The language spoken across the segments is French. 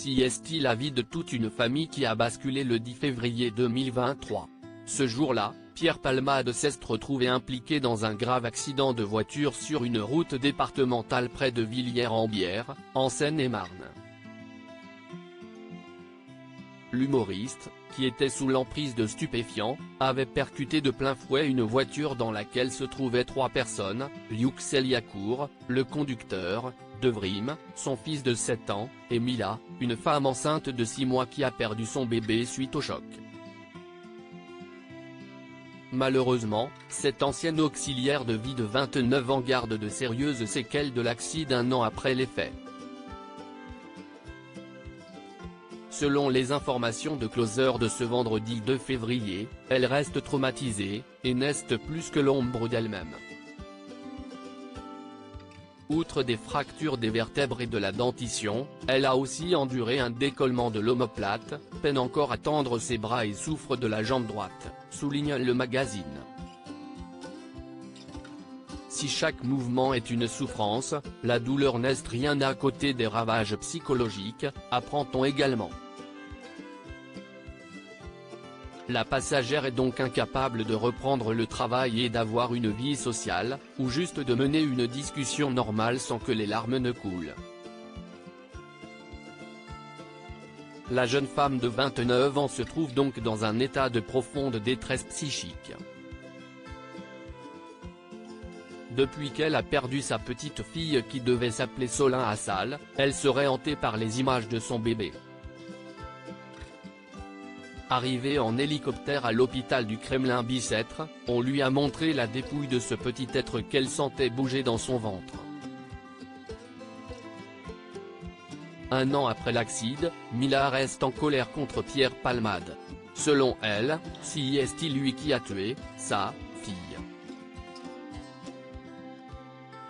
Si est-il la vie de toute une famille qui a basculé le 10 février 2023. Ce jour-là, Pierre Palmade s'est retrouvé impliqué dans un grave accident de voiture sur une route départementale près de Villiers-en-Bière, en Seine-et-Marne. L'humoriste, qui était sous l'emprise de stupéfiants, avait percuté de plein fouet une voiture dans laquelle se trouvaient 3 personnes, Youxel Yacour, le conducteur, Devrim, son fils de 7 ans, et Mila, une femme enceinte de 6 mois qui a perdu son bébé suite au choc. Malheureusement, cette ancienne auxiliaire de vie de 29 ans garde de sérieuses séquelles de l'accident 1 an après les faits. Selon les informations de Closer de ce vendredi 2 février, elle reste traumatisée, et n'est plus que l'ombre d'elle-même. Outre des fractures des vertèbres et de la dentition, elle a aussi enduré un décollement de l'omoplate, peine encore à tendre ses bras et souffre de la jambe droite, souligne le magazine. Si chaque mouvement est une souffrance, la douleur n'est rien à côté des ravages psychologiques, apprend-on également. La passagère est donc incapable de reprendre le travail et d'avoir une vie sociale, ou juste de mener une discussion normale sans que les larmes ne coulent. La jeune femme de 29 ans se trouve donc dans un état de profonde détresse psychique. Depuis qu'elle a perdu sa petite fille qui devait s'appeler Solin Assal, elle serait hantée par les images de son bébé. Arrivée en hélicoptère à l'hôpital du Kremlin-Bicêtre, on lui a montré la dépouille de ce petit être qu'elle sentait bouger dans son ventre. 1 an après l'accident, Mila reste en colère contre Pierre Palmade. Selon elle, si est-il lui qui a tué sa fille.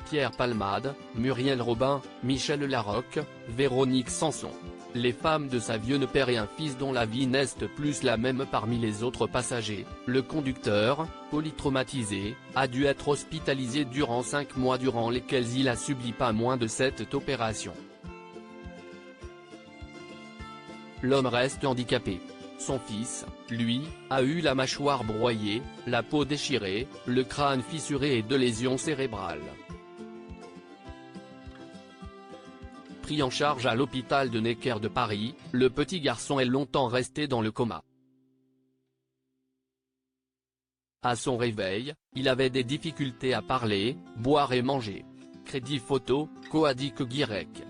Pierre Palmade, Muriel Robin, Michel Larocque, Véronique Sanson. Les femmes de sa vieux père et un fils dont la vie n'est plus la même parmi les autres passagers. Le conducteur, polytraumatisé, a dû être hospitalisé durant 5 mois durant lesquels il a subi pas moins de 7 opérations. L'homme reste handicapé. Son fils, lui, a eu la mâchoire broyée, la peau déchirée, le crâne fissuré et 2 lésions cérébrales. Pris en charge à l'hôpital de Necker de Paris, le petit garçon est longtemps resté dans le coma. À son réveil, il avait des difficultés à parler, boire et manger. Crédit photo, Coadic Guirec.